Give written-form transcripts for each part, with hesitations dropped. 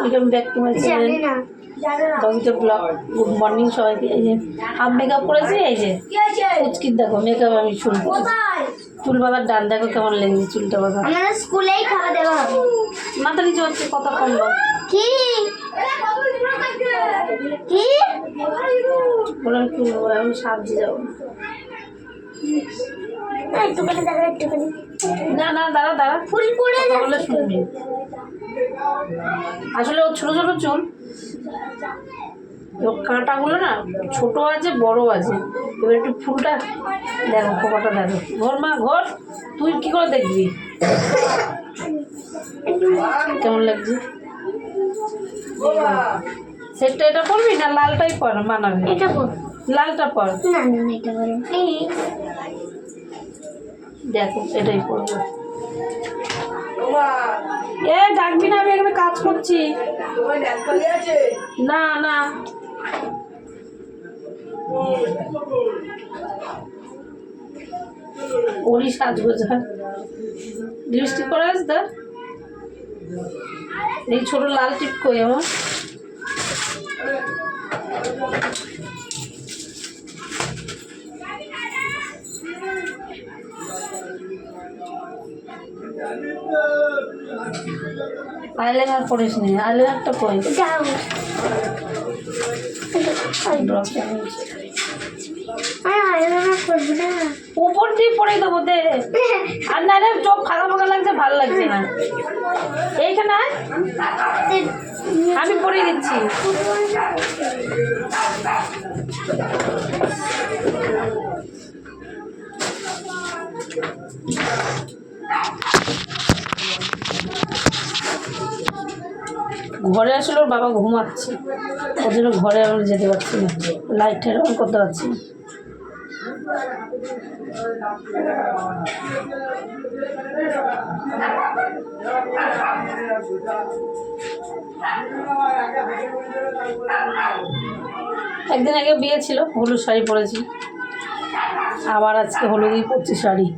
Welcome back to my channel Kabita blog. Good morning সবাইকে। এই যে হাফ মেকআপ করেছি, এই যে পুচকির দেখো মেকআপ আমি শুরু করেছি। চুল বাঁধার ডান দেখো কেমন লেগেছে চুলটা বাঁধা। আমরা স্কুলেই খাওয়া দেওয়া হবে। মাথা নিচে হচ্ছে কথা কমলো কি কি বললাম কি আমি সাবজি যাবো একটুখানি দাঁড়া, একটুখানি না না দাঁড়া দাঁড়া ফুল পড়ে বলে শুনবি। আসলে ওর ছোটো ছোটো চুল, ওর কাঁটাগুলো না ছোট আছে বড় আছে। এবার একটু ফুলটা দেখো, খোপাটা দেখো। ঘর মা ঘর, তুই কি করে দেখবি কেমন লাগছে সেটটা? এটা পরবি না লালটাই পর মানাবে? এটা পর, লালটা পর। না না না এটা বলো প্লিজ। দেখো এটাই পরবো। এ ডাকবি না, আমি এখানে কাজ করছি। না না ওরই সাজগোজা লিপস্টিক করা আছে তো। এই ছোট লাল টিপ কই আমার? আইলাইনার করিস নি, আইলাইনারটা কই? যাও করবো না, উপর দিয়ে পরে দেবো দে। আর না রে চোখ ফাঁকা ফাঁকা লাগছে, ভালো লাগছে না। এইখানে আয়, আমি পরিয়ে দিচ্ছি। ঘরে আসলে ওর বাবা ঘুমাচ্ছে, ওর জন্য ঘরে আমি যেতে পারছি না, লাইটটা অন করতে পারছি না। একদিন আগে বিয়ে ছিল, হলুদ শাড়ি পরেছি, আবার আজকে হলুদই পরছি শাড়ি।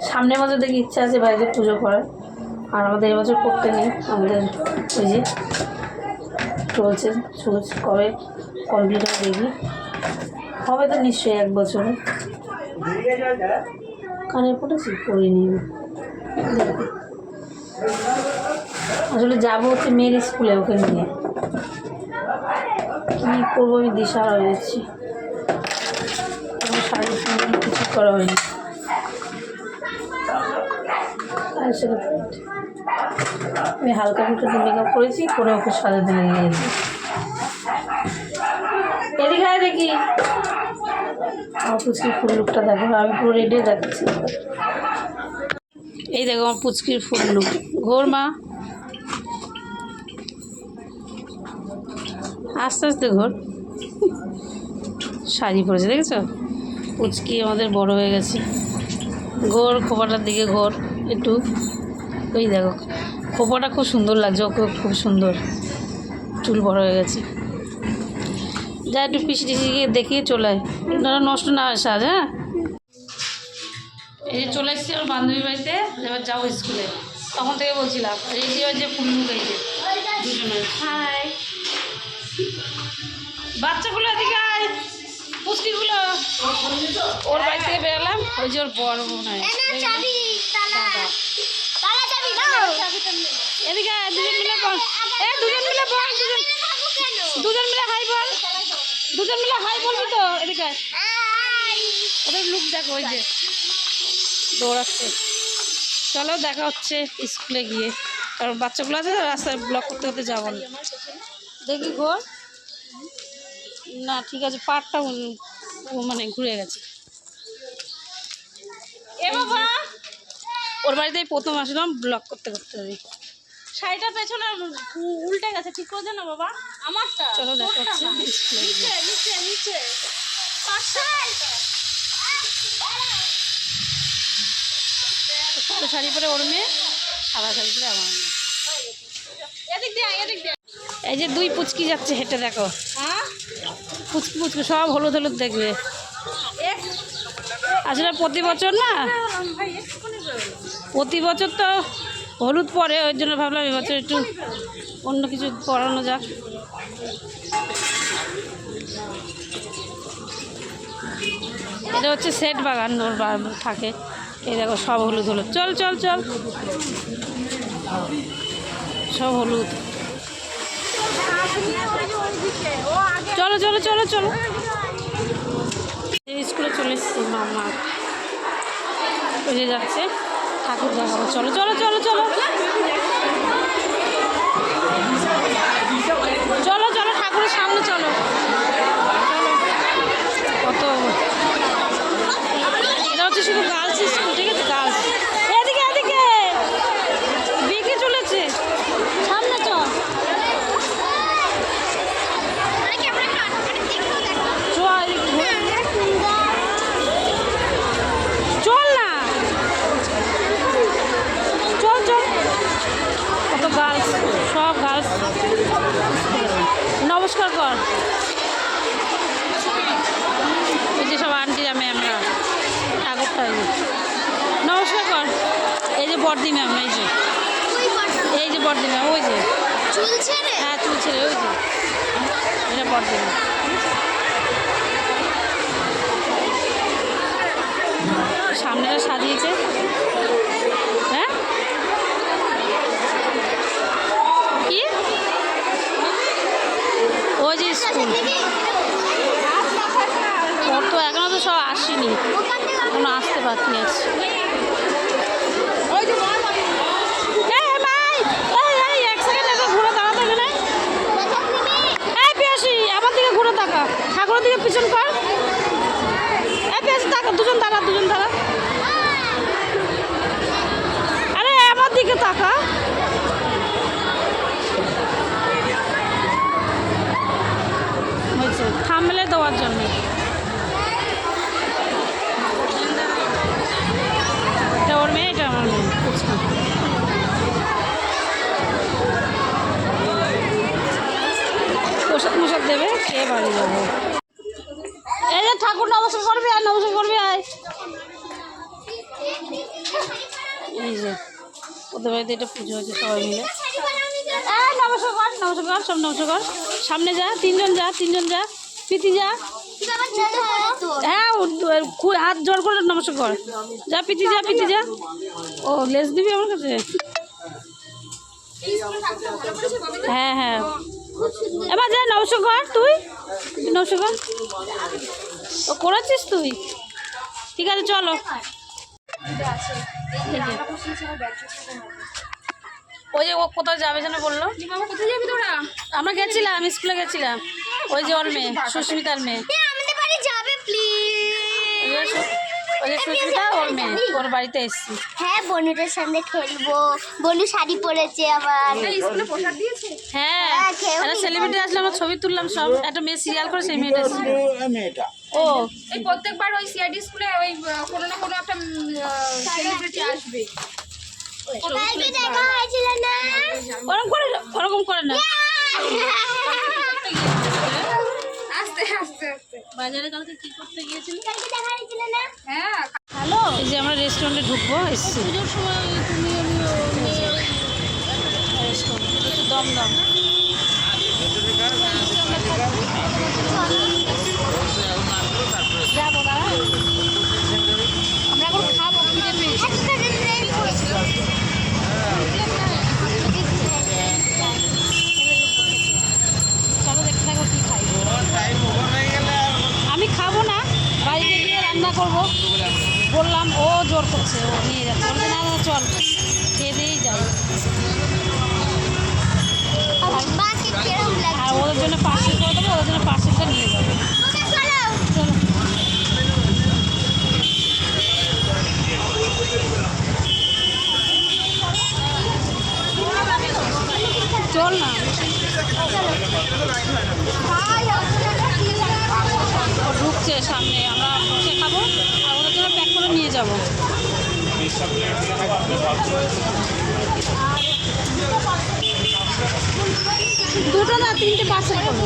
সামনের বছর দেখি ইচ্ছা আছে বাড়িতে পুজো করার, আর আমাদের এবছর করতে নেই। আমাদের ওই যে চলছে সুচ কবে কমপ্লিট হবে দেখি, হবে তো নিশ্চয়ই 1 বছরে। কানে পড়েছি করিনি দেখি। আসলে যাবো হচ্ছে মেয়ের স্কুলে, ওকে নিয়ে কী করবো আমি দিশাহারা হয়ে যাচ্ছি। আমার শাড়ির সঙ্গে কিছু করা হয়নি। আমি হালকা ফুলকা মেকআপ করেছি, করে ওকে সাজাতে লেগে গেছি। এদিকে আয় দেখি আমার পুচকির ফুল লুকটা দেখো, আমি পুরো রেডি দেখাচ্ছি। এই দেখো আমার পুচকির ফুল লুক। ঘোর মা, আস্তে আস্তে ঘোর। শাড়ি পরেছে দেখেছো? পুচকি আমাদের বড় হয়ে গেছে। ঘোর, খোপাটার দিকে ঘোর একটু। ওই দেখো খোপাটা খুব সুন্দর লাগছে, ওকে খুব সুন্দর। চুল বড় হয়ে গেছে। যা একটু পিসি টিসি গিয়ে দেখিয়ে চলে আয়, নষ্ট না হয় সাজ। হ্যাঁ, এই যে চলে এসেছি আমার বান্ধবীর বাড়িতে, এবার যাবো স্কুলে। তখন থেকে বলছিলাম রেডি হয়ে যে ফুল লুক, এই যে দুজনের। হাই বাচ্চাগুলো এদিকে আয়, পুচকিগুলো। ওর বাড়ি থেকে বেরোলাম, ওই যে ওর বড় বোন হয়। এদিকে আয়, দুজন মিলে বল। দুজন মিলে বল, দুজন মিলে হাই বল, দুজন মিলে হাই বলবি তো। এদিকে আয়, ওদের লুক দেখো, ওই যে দৌড়াচ্ছে। চলো দেখা হচ্ছে স্কুলে গিয়ে, কারণ বাচ্চাগুলো আছে রাস্তায় ব্লক করতে করতে যাবো না। দেখি ঘোর না, ঠিক আছে পাটটা মানে ঘুরে গেছে। এ বাবা, ওর বাড়িতেই প্রথম আসলাম ব্লক করতে করতে। শাড়িটা পেছনে উল্টে গেছে, ঠিক করে দে না বাবা আমারটা। চলো দেখা হচ্ছে স্কুলে গিয়ে। নিচে নিচে একটা শাড়ি পরে ওর মেয়ে, সাদা শাড়ি পরে আমার মেয়ে। এদিক দিয়ে আয়, এদিক দিয়ে। এই যে দুই পুচকি যাচ্ছে হেঁটে, দেখো হ্যাঁ পুচকি পুচকি সব হলুদ হলুদ দেখবে। আসলে প্রতি বছর না, ভাই একটুখানি বেরোলো। প্রতি বছর তো হলুদ পরে, ওই জন্য ভাবলাম এবছর একটু অন্য কিছু পরানো যাক। এটা হচ্ছে সেট বাগান, ওর থাকে। এই দেখো সব হলুদ হলুদ, চল চল চল, সব হলুদ। চলো চলো চলো চলো, স্কুলে চলে এসছি। মামা ওই যে যাচ্ছে, ঠাকুর দেখাবো, চলো চলো চলো চলো চলো চলো, ঠাকুরের সামনে চলো। কত, এটা হচ্ছে শুধু গার্লস স্কুল, ঠিক আছে, গার্লস। এদিকে এদিকে বেঁকে চলেছে, সামনে চল। চল না, চল চল, কত গার্লস, সব গার্লস। নমস্কার কর, ওই যে সব আন্টিরা ম্যামরা, ঠাকুরটা নমস্কার কর। এই যে বর্দি ম্যাম, এই যে বর্দি ম্যাম, ওই যে হ্যাঁ চুল ছেড়ে, ওই যে এটা বর্দি ম্যাম। সামনেটা সাজিয়েছে, হ্যাঁ কি ওই যে স্কুল, ওর তো এখনো তো সব আসেনি, এখনো আসতে বাকি আছে। এক সেকেন্ড এসে ঘুরে দাঁড়াতে গেলে, এই পিয়াসি আমার দিকে ঘুরে তাকা, ঠাকুরের দিকে পিছন কর। এই পিয়াসি তাকা, দুজন দাঁড়া, দুজন দাঁড়া। আরে আমার দিকে তাকা। বলছে থামলে দেওয়ার জন্য। এটা ওর মেয়ে, এটা আমার মেয়ে। প্রসাদ মোসাদ দেবে, খেয়ে বাড়ি যাবো। এই যে ঠাকুর নমস্কার করবি, আয় নমস্কার করবি, আয়। এই যে ওদের বাড়িতে এটা পুজো হচ্ছে, সবাই মিলে নমস্কার কর, নমস্কার কর, সব নমস্কার কর। সামনে যা, তিনজন যা, তিনজন যা, প্রীতি যা। হ্যাঁ হাত জোর করে নমস্কার কর, যা প্রীতি যা, প্রীতি যা। ও লেস দিবি আমার কাছে? হ্যাঁ হ্যাঁ, এবার যা নমস্কার কর, তুই নমস্কার কর। ও করেছিস তুই, ঠিক আছে চলো। ওই যে ও কোথাও যাবে যেন বললো। কোথায় যাবি তোরা? আমরা গেছিলাম, স্কুলে গেছিলাম। ওই যে ওর মেয়ে, সুস্মিতার মেয়ে। ওই যে সুস্মিতা, ওর মেয়ে, ওর বাড়িতে এসছি। হ্যাঁ, বনুটার সামনে খেলবো। বনু শাড়ি পরেছে আবার। স্কুলে প্রসাদ দিয়েছে? হ্যাঁ, একটা সেলিব্রিটি আসলে আমরা ছবি তুললাম সব। একটা মেয়ে সিরিয়াল করে, সেই মেয়েটা এসেছিল। ও এই প্রত্যেকবার ওই সিআইডি স্কুলে ওই কোনো না কোনো একটা সেলিব্রিটি আসবে। কালকে দেখা হয়েছিল না? ওরকম করে না। আস্তে আস্তে আস্তে বাজারে কালকে কি করতে গিয়েছিল? কালকে দেখা হয়েছিল না? হ্যাঁ। হ্যালো, এই যে আমরা রেস্টুরেন্টে ঢুকবো, এসছি। পুজোর সময় তুমি একটু দমদম। যাবো না, আমরা এখন খাবো, খিদে পেয়েছি। চলো দেখতে থাকো কি খাই। আমি খাবো না, বাড়িতে গিয়ে রান্না করবো বললাম। ও জোর করছে, ও নিয়ে যাচ্ছে, বলছে না না চল খেয়ে দিয়েই যাই। আর ওদের জন্য পার্সেল করে দেবো, ওদের জন্য পার্সেলটা নিয়ে যাবো। চলো চল না, ও ঢুকছে সামনে, আমরা বসে খাবো আর ওদের জন্য প্যাক করে নিয়ে যাবো। দুটো না তিনটে পার্সেল করবো,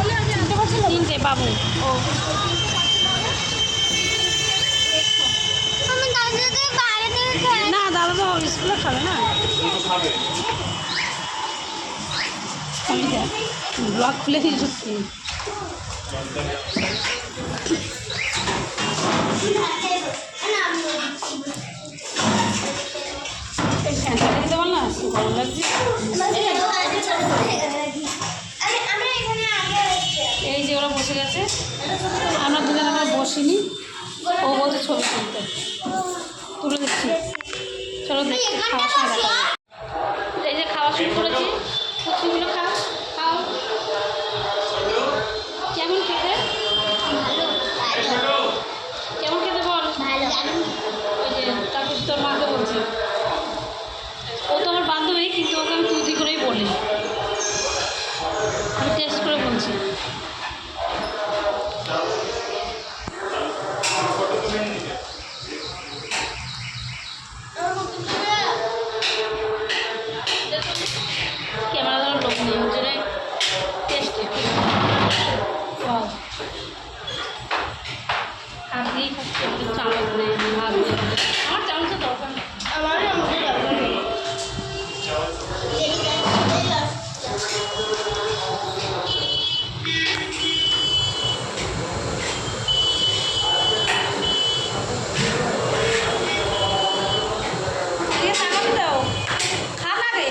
তিনটে বাবু। ও আমি দাদা থেকে বাইরে থেকে খেয়ে না, দাদা তো স্কুলে খাবে না। ব্লগ খুলে দিয়ে সত্যি ফ্যানটা দিতে পার না, গরম লাগছে। এই যে ওরা বসে গেছে, আমরা দুজন আমরা বসিনি। ও বলছে ছবি তুলতে, তুলে দিচ্ছি। চলো দেখছি, খাওয়ার সময় দেখা হবে। এই যে খাওয়া শুরু করেছি, কুচিগুলো খাও খাও। কেমন খেতে, কেমন খেতে বল। ওই যে তারপর তোর মাকে বলছি, ও তো আমার বান্ধবী, কিন্তু ওকে আমি তুই করেই বলি। আমি টেস্ট করে বলছি। ক্যামেরা ধরার লোক নেই, ওর জন্য টেস্টে হাত দিয়েই খাচ্ছে, চামচ নেই, হাত দিয়ে। আমার চামচের দরকার নেই। খা না রে,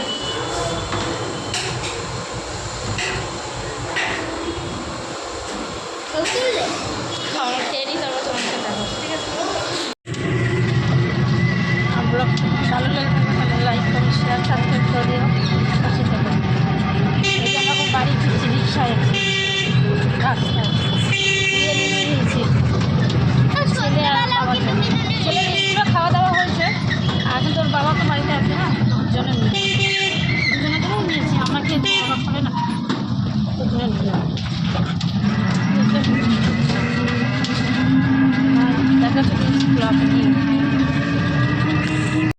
খাওয়া খেয়ে নিই, তারপর তোমার সাথে দেখো, ঠিক আছে? ব্লগ ভালো লাগে তাহলে লাইক করো, শেয়ার, সাবস্ক্রাইব করে দিও, পাশে থেকো। এই যে আমরা বাড়ি ফিরছি, রিক্সায় রাস্তায় দিয়ে নিয়েছি। ছেলে আর বাবা, ছেলের স্কুলে খাওয়া দাওয়া হয়েছে, আর তোর বাবা তো বাড়িতে আছে না, দুজনে দুজনের জন্যই নিয়েছি। আমরা খেয়ে বাবা খাবে না, দুজনে নিলাম। দেখা চলে স্কুল